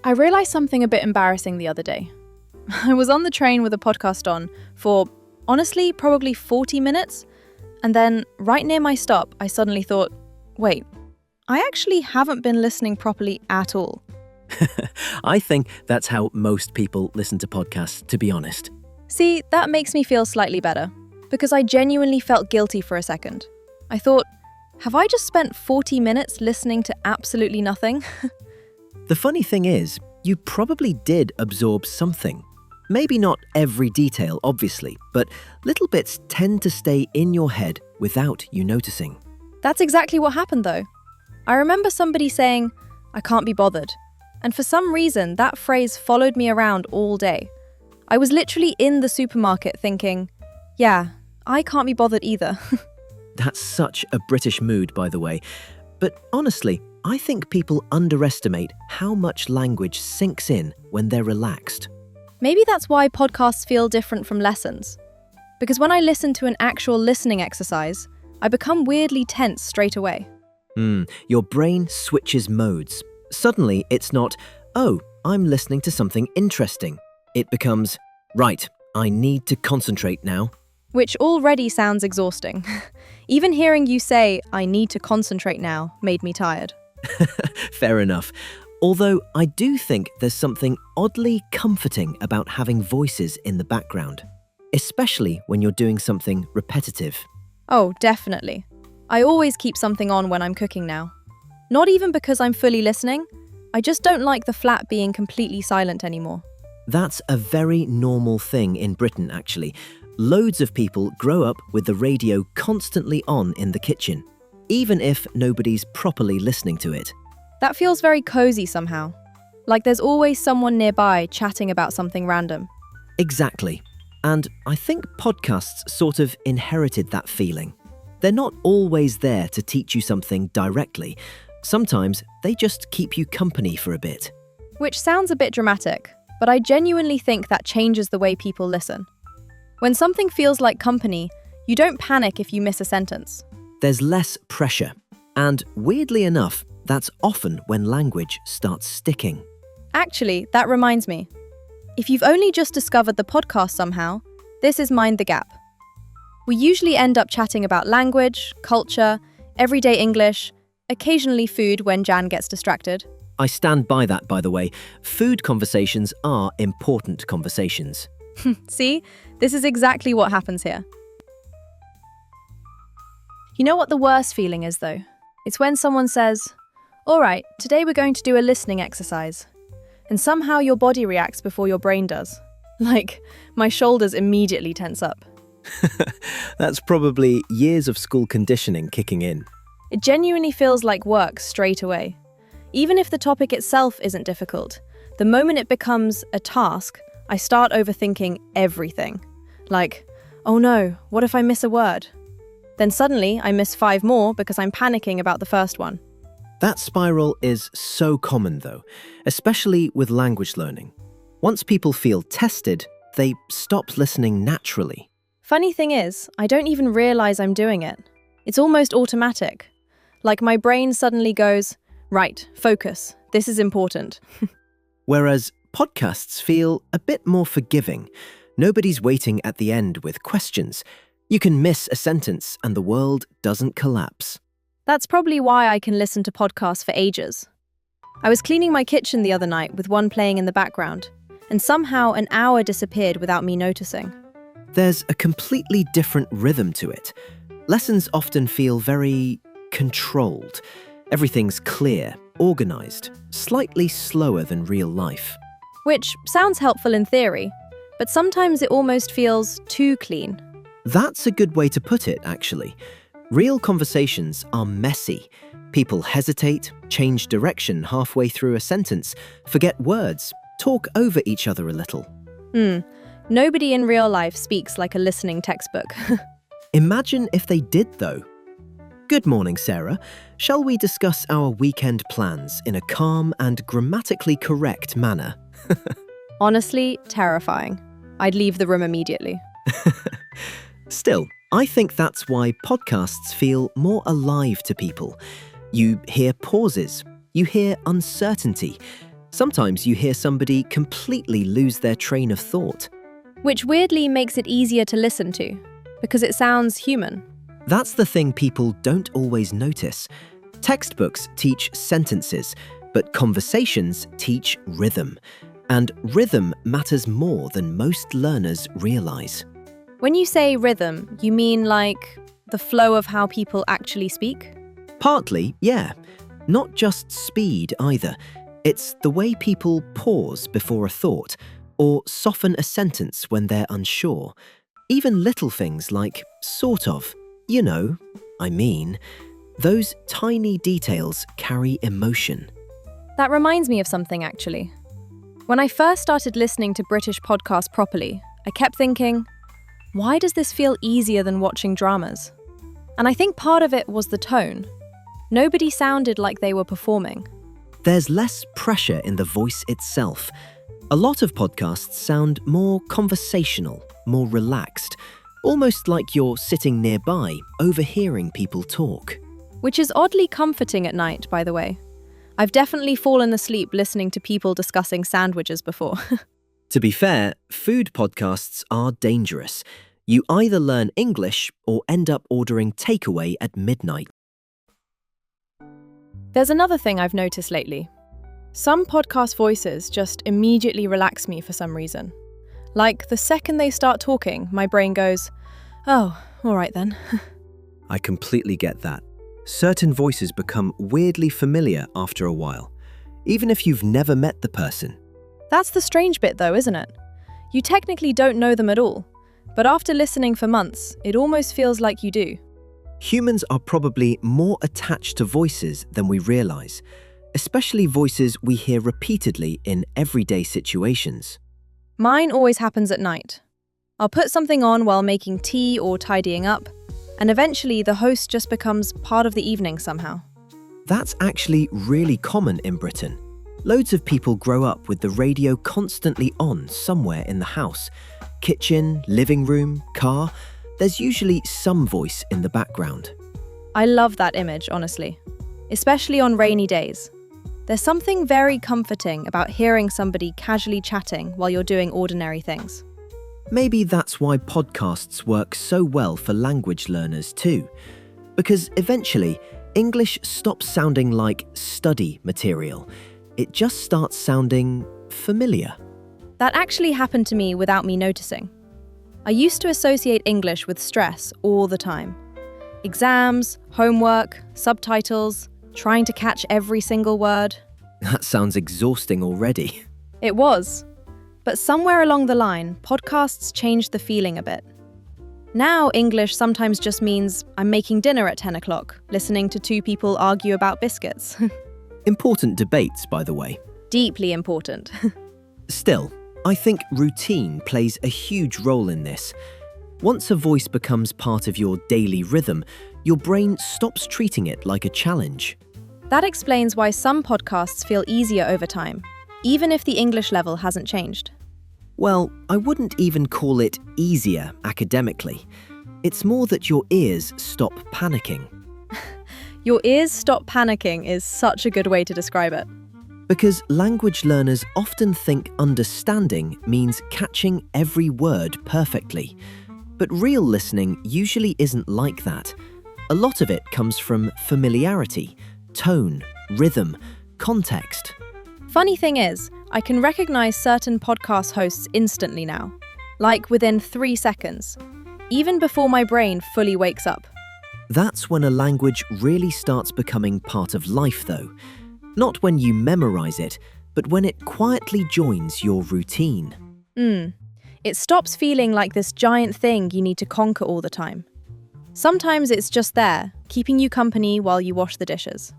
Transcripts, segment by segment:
I realized something a bit embarrassing the other day. I was on the train with a podcast on for, honestly, probably 40 minutes. And then, right near my stop, I suddenly thought, wait, I actually haven't been listening properly at all. I think that's how most people listen to podcasts, to be honest. See, that makes me feel slightly better, because I genuinely felt guilty for a second. I thought, have I just spent 40 minutes listening to absolutely nothing? The funny thing is, you probably did absorb something. Maybe not every detail, obviously, but little bits tend to stay in your head without you noticing. That's exactly what happened, though. I remember somebody saying, I can't be bothered. And for some reason, that phrase followed me around all day. I was literally in the supermarket thinking, yeah, I can't be bothered either. That's such a British mood, by the way. But honestly, I think people underestimate how much language sinks in when they're relaxed. Maybe that's why podcasts feel different from lessons. Because when I listen to an actual listening exercise, I become weirdly tense straight away. Your brain switches modes. Suddenly, it's not, oh, I'm listening to something interesting. It becomes, right, I need to concentrate now. Which already sounds exhausting. Even hearing you say, I need to concentrate now, made me tired. Fair enough. Although I do think there's something oddly comforting about having voices in the background, especially when you're doing something repetitive. Oh, definitely. I always keep something on when I'm cooking now. Not even because I'm fully listening, I just don't like the flat being completely silent anymore. That's a very normal thing in Britain, actually. Loads of people grow up with the radio constantly on in the kitchen, even if nobody's properly listening to it. That feels very cozy somehow. Like there's always someone nearby chatting about something random. Exactly. And I think podcasts sort of inherited that feeling. They're not always there to teach you something directly. Sometimes they just keep you company for a bit. Which sounds a bit dramatic, but I genuinely think that changes the way people listen. When something feels like company, you don't panic if you miss a sentence. There's less pressure. And weirdly enough, that's often when language starts sticking. Actually, that reminds me. If you've only just discovered the podcast somehow, this is Mind the Gap. We usually end up chatting about language, culture, everyday English, occasionally food when Jan gets distracted. I stand by that, by the way. Food conversations are important conversations. See? This is exactly what happens here. You know what the worst feeling is, though? It's when someone says, all right, today we're going to do a listening exercise. And somehow your body reacts before your brain does. Like, my shoulders immediately tense up. That's probably years of school conditioning kicking in. It genuinely feels like work straight away. Even if the topic itself isn't difficult, the moment it becomes a task, I start overthinking everything. Like, oh no, what if I miss a word? Then suddenly I miss 5 more because I'm panicking about the first one. That spiral is so common though, especially with language learning. Once people feel tested, they stop listening naturally. Funny thing is, I don't even realize I'm doing it. It's almost automatic. Like my brain suddenly goes, right, focus, this is important. Whereas podcasts feel a bit more forgiving. Nobody's waiting at the end with questions. You can miss a sentence and the world doesn't collapse. That's probably why I can listen to podcasts for ages. I was cleaning my kitchen the other night with one playing in the background, and somehow an hour disappeared without me noticing. There's a completely different rhythm to it. Lessons often feel very controlled. Everything's clear, organized, slightly slower than real life. Which sounds helpful in theory, but sometimes it almost feels too clean. That's a good way to put it, actually. Real conversations are messy. People hesitate, change direction halfway through a sentence, forget words, talk over each other a little. Nobody in real life speaks like a listening textbook. Imagine if they did, though. Good morning, Sarah. Shall we discuss our weekend plans in a calm and grammatically correct manner? Honestly, terrifying. I'd leave the room immediately. Still, I think that's why podcasts feel more alive to people. You hear pauses, you hear uncertainty. Sometimes you hear somebody completely lose their train of thought. Which weirdly makes it easier to listen to, because it sounds human. That's the thing people don't always notice. Textbooks teach sentences, but conversations teach rhythm. And rhythm matters more than most learners realize. When you say rhythm, you mean like the flow of how people actually speak? Partly, yeah. Not just speed either. It's the way people pause before a thought, or soften a sentence when they're unsure. Even little things like sort of, you know, I mean. Those tiny details carry emotion. That reminds me of something, actually. When I first started listening to British podcasts properly, I kept thinking, why does this feel easier than watching dramas? And I think part of it was the tone. Nobody sounded like they were performing. There's less pressure in the voice itself. A lot of podcasts sound more conversational, more relaxed, almost like you're sitting nearby, overhearing people talk. Which is oddly comforting at night, by the way. I've definitely fallen asleep listening to people discussing sandwiches before. To be fair, food podcasts are dangerous. You either learn English or end up ordering takeaway at midnight. There's another thing I've noticed lately. Some podcast voices just immediately relax me for some reason. Like, the second they start talking, my brain goes, oh, all right then. I completely get that. Certain voices become weirdly familiar after a while, even if you've never met the person. That's the strange bit though, isn't it? You technically don't know them at all, but after listening for months, it almost feels like you do. Humans are probably more attached to voices than we realize, especially voices we hear repeatedly in everyday situations. Mine always happens at night. I'll put something on while making tea or tidying up, and eventually the host just becomes part of the evening somehow. That's actually really common in Britain. Loads of people grow up with the radio constantly on somewhere in the house. Kitchen, living room, car. There's usually some voice in the background. I love that image, honestly. Especially on rainy days. There's something very comforting about hearing somebody casually chatting while you're doing ordinary things. Maybe that's why podcasts work so well for language learners too. Because eventually, English stops sounding like study material. It just starts sounding familiar. That actually happened to me without me noticing. I used to associate English with stress all the time. Exams, homework, subtitles, trying to catch every single word. That sounds exhausting already. It was. But somewhere along the line, podcasts changed the feeling a bit. Now, English sometimes just means I'm making dinner at 10 o'clock, listening to two people argue about biscuits. Important debates, by the way. Deeply important. Still, I think routine plays a huge role in this. Once a voice becomes part of your daily rhythm, your brain stops treating it like a challenge. That explains why some podcasts feel easier over time, even if the English level hasn't changed. Well, I wouldn't even call it easier academically. It's more that your ears stop panicking. Your ears stop panicking is such a good way to describe it. Because language learners often think understanding means catching every word perfectly. But real listening usually isn't like that. A lot of it comes from familiarity, tone, rhythm, context. Funny thing is, I can recognize certain podcast hosts instantly now, like within 3 seconds, even before my brain fully wakes up. That's when a language really starts becoming part of life, though. Not when you memorize it, but when it quietly joins your routine. It stops feeling like this giant thing you need to conquer all the time. Sometimes it's just there, keeping you company while you wash the dishes.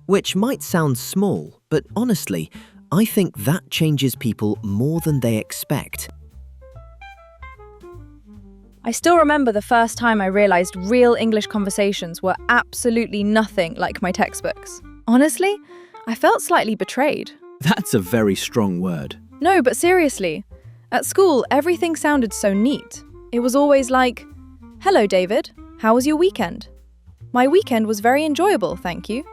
Which might sound small, but honestly, I think that changes people more than they expect. I still remember the first time I realized real English conversations were absolutely nothing like my textbooks. Honestly, I felt slightly betrayed. That's a very strong word. No, but seriously. At school, everything sounded so neat. It was always like, "Hello, David. How was your weekend?" "My weekend was very enjoyable, thank you."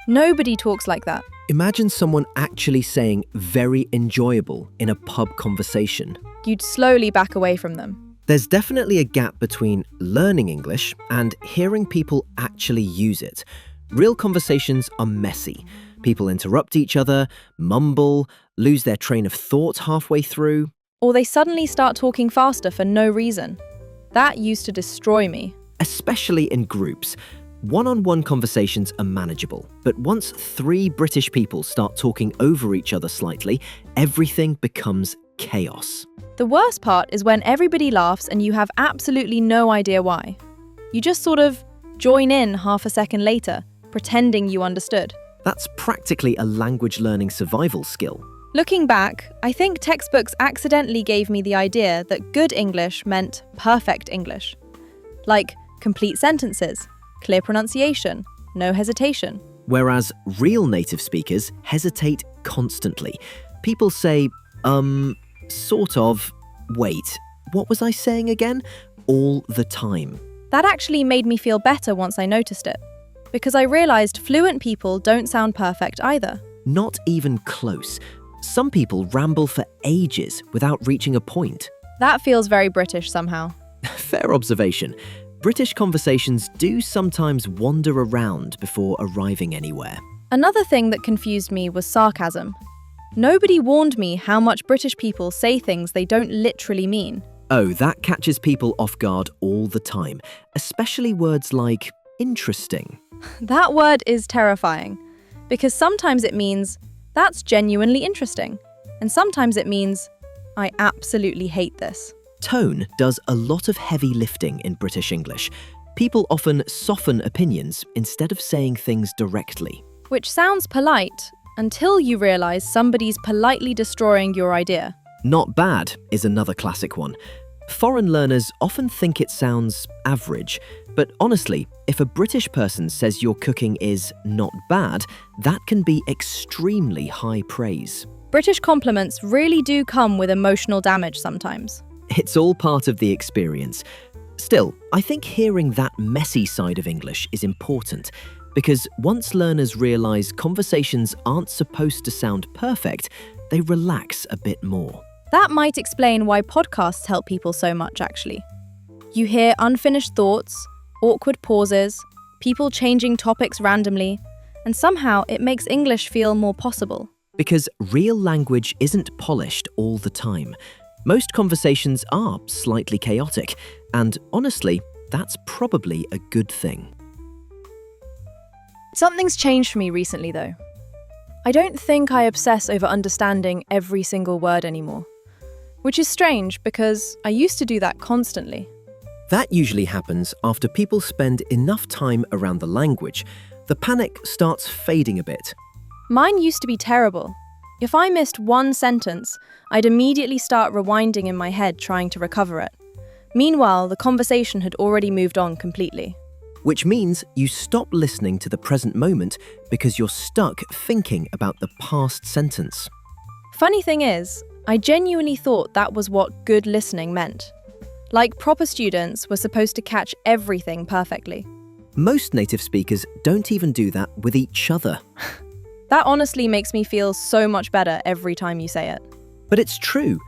Nobody talks like that. Imagine someone actually saying very enjoyable in a pub conversation. You'd slowly back away from them. There's definitely a gap between learning English and hearing people actually use it. Real conversations are messy. People interrupt each other, mumble, lose their train of thought halfway through. Or they suddenly start talking faster for no reason. That used to destroy me. Especially in groups. One-on-one conversations are manageable, but once 3 British people start talking over each other slightly, everything becomes chaos. The worst part is when everybody laughs and you have absolutely no idea why. You just sort of join in half a second later, pretending you understood. That's practically a language learning survival skill. Looking back, I think textbooks accidentally gave me the idea that good English meant perfect English. Like complete sentences, clear pronunciation, no hesitation. Whereas real native speakers hesitate constantly. People say, sort of, wait, what was I saying again? All the time. That actually made me feel better once I noticed it, because I realized fluent people don't sound perfect either. Not even close. Some people ramble for ages without reaching a point. That feels very British somehow. Fair observation. British conversations do sometimes wander around before arriving anywhere. Another thing that confused me was sarcasm. Nobody warned me how much British people say things they don't literally mean. Oh, that catches people off guard all the time, especially words like interesting. That word is terrifying, because sometimes it means, that's genuinely interesting, and sometimes it means, I absolutely hate this. Tone does a lot of heavy lifting in British English. People often soften opinions instead of saying things directly. Which sounds polite, until you realize somebody's politely destroying your idea. Not bad is another classic one. Foreign learners often think it sounds average, but honestly, if a British person says your cooking is not bad, that can be extremely high praise. British compliments really do come with emotional damage sometimes. It's all part of the experience. Still, I think hearing that messy side of English is important, because once learners realize conversations aren't supposed to sound perfect, they relax a bit more. That might explain why podcasts help people so much, actually. You hear unfinished thoughts, awkward pauses, people changing topics randomly, and somehow it makes English feel more possible. Because real language isn't polished all the time. Most conversations are slightly chaotic, and honestly, that's probably a good thing. Something's changed for me recently, though. I don't think I obsess over understanding every single word anymore, which is strange because I used to do that constantly. That usually happens after people spend enough time around the language. The panic starts fading a bit. Mine used to be terrible. If I missed one sentence, I'd immediately start rewinding in my head trying to recover it. Meanwhile, the conversation had already moved on completely. Which means you stop listening to the present moment because you're stuck thinking about the past sentence. Funny thing is, I genuinely thought that was what good listening meant. Like proper students were supposed to catch everything perfectly. Most native speakers don't even do that with each other. That honestly makes me feel so much better every time you say it. But it's true.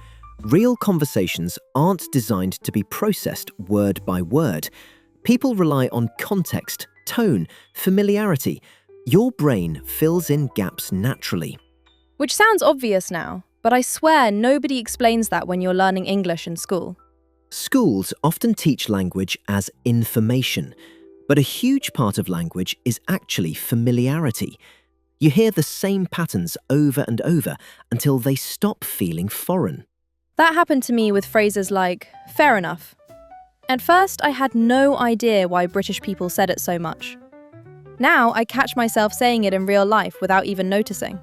Real conversations aren't designed to be processed word by word. People rely on context, tone, familiarity. Your brain fills in gaps naturally. Which sounds obvious now, but I swear nobody explains that when you're learning English in school. Schools often teach language as information, but a huge part of language is actually familiarity. You hear the same patterns over and over until they stop feeling foreign. That happened to me with phrases like, fair enough. At first, I had no idea why British people said it so much. Now, I catch myself saying it in real life without even noticing.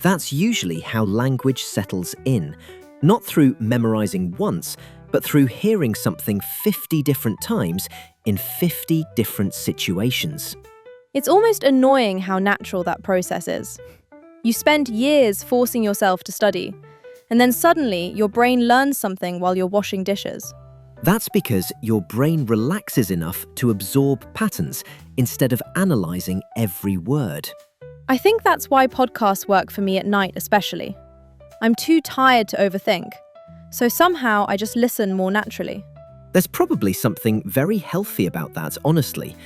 That's usually how language settles in, not through memorizing once, but through hearing something 50 different times in 50 different situations. It's almost annoying how natural that process is. You spend years forcing yourself to study, and then suddenly your brain learns something while you're washing dishes. That's because your brain relaxes enough to absorb patterns instead of analyzing every word. I think that's why podcasts work for me at night especially. I'm too tired to overthink, so somehow I just listen more naturally. There's probably something very healthy about that, honestly.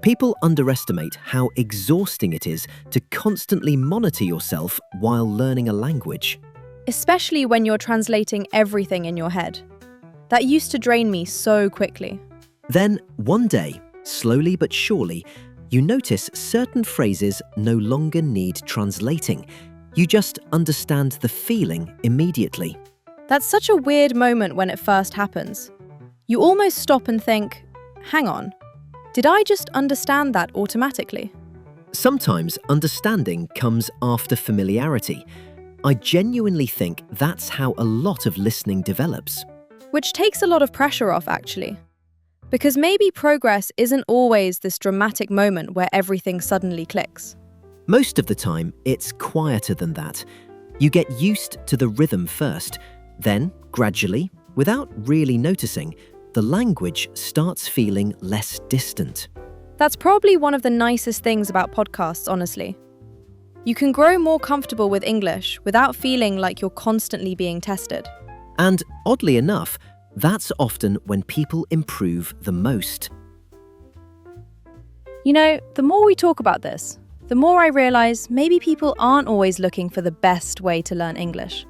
People underestimate how exhausting it is to constantly monitor yourself while learning a language. Especially when you're translating everything in your head. That used to drain me so quickly. Then, one day, slowly but surely, you notice certain phrases no longer need translating. You just understand the feeling immediately. That's such a weird moment when it first happens. You almost stop and think, hang on, did I just understand that automatically? Sometimes understanding comes after familiarity. I genuinely think that's how a lot of listening develops. Which takes a lot of pressure off, actually. Because maybe progress isn't always this dramatic moment where everything suddenly clicks. Most of the time, it's quieter than that. You get used to the rhythm first. Then, gradually, without really noticing, the language starts feeling less distant. That's probably one of the nicest things about podcasts, honestly. You can grow more comfortable with English without feeling like you're constantly being tested. And oddly enough, that's often when people improve the most. You know, the more we talk about this, the more I realize maybe people aren't always looking for the best way to learn English.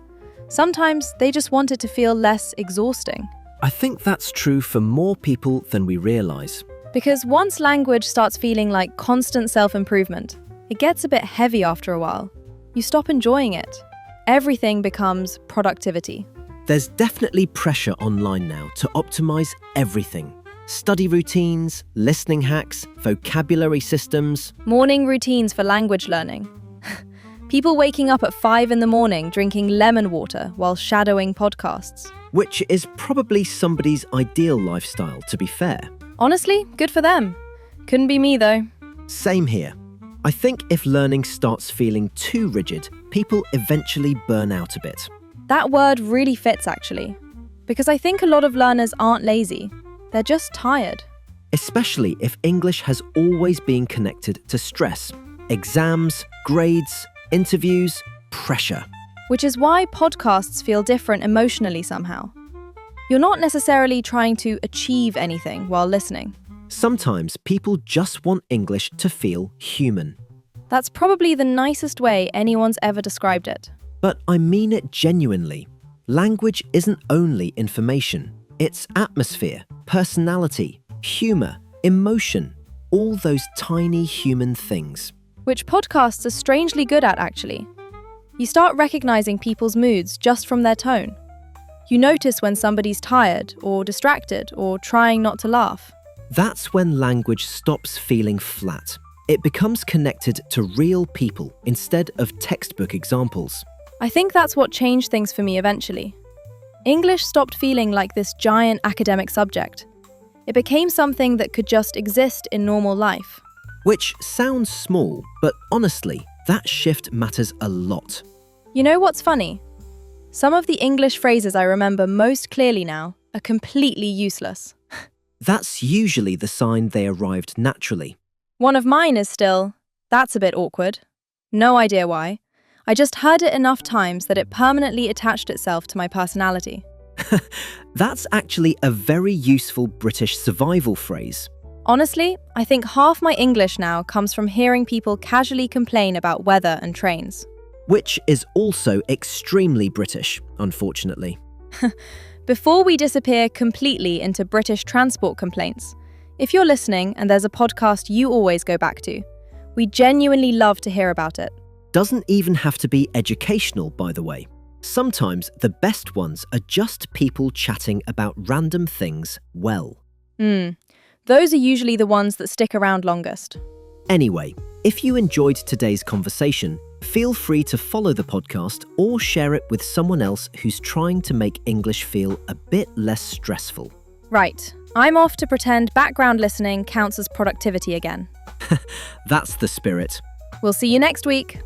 Sometimes they just want it to feel less exhausting. I think that's true for more people than we realize. Because once language starts feeling like constant self-improvement, it gets a bit heavy after a while. You stop enjoying it. Everything becomes productivity. There's definitely pressure online now to optimize everything. Study routines, listening hacks, vocabulary systems. Morning routines for language learning. People waking up at 5 a.m, drinking lemon water while shadowing podcasts. Which is probably somebody's ideal lifestyle, to be fair. Honestly, good for them. Couldn't be me, though. Same here. I think if learning starts feeling too rigid, people eventually burn out a bit. That word really fits, actually. Because I think a lot of learners aren't lazy. They're just tired. Especially if English has always been connected to stress. Exams, grades, interviews, pressure. Which is why podcasts feel different emotionally somehow. You're not necessarily trying to achieve anything while listening. Sometimes people just want English to feel human. That's probably the nicest way anyone's ever described it. But I mean it genuinely. Language isn't only information. It's atmosphere, personality, humor, emotion, all those tiny human things. Which podcasts are strangely good at, actually. You start recognizing people's moods just from their tone. You notice when somebody's tired or distracted or trying not to laugh. That's when language stops feeling flat. It becomes connected to real people instead of textbook examples. I think that's what changed things for me eventually. English stopped feeling like this giant academic subject. It became something that could just exist in normal life. Which sounds small, but honestly, that shift matters a lot. You know what's funny? Some of the English phrases I remember most clearly now are completely useless. That's usually the sign they arrived naturally. One of mine is still, that's a bit awkward. No idea why. I just heard it enough times that it permanently attached itself to my personality. That's actually a very useful British survival phrase. Honestly, I think half my English now comes from hearing people casually complain about weather and trains. Which is also extremely British, unfortunately. Before we disappear completely into British transport complaints, if you're listening and there's a podcast you always go back to, we genuinely love to hear about it. Doesn't even have to be educational, by the way. Sometimes the best ones are just people chatting about random things well. Those are usually the ones that stick around longest. Anyway, if you enjoyed today's conversation, feel free to follow the podcast or share it with someone else who's trying to make English feel a bit less stressful. Right, I'm off to pretend background listening counts as productivity again. That's the spirit. We'll see you next week.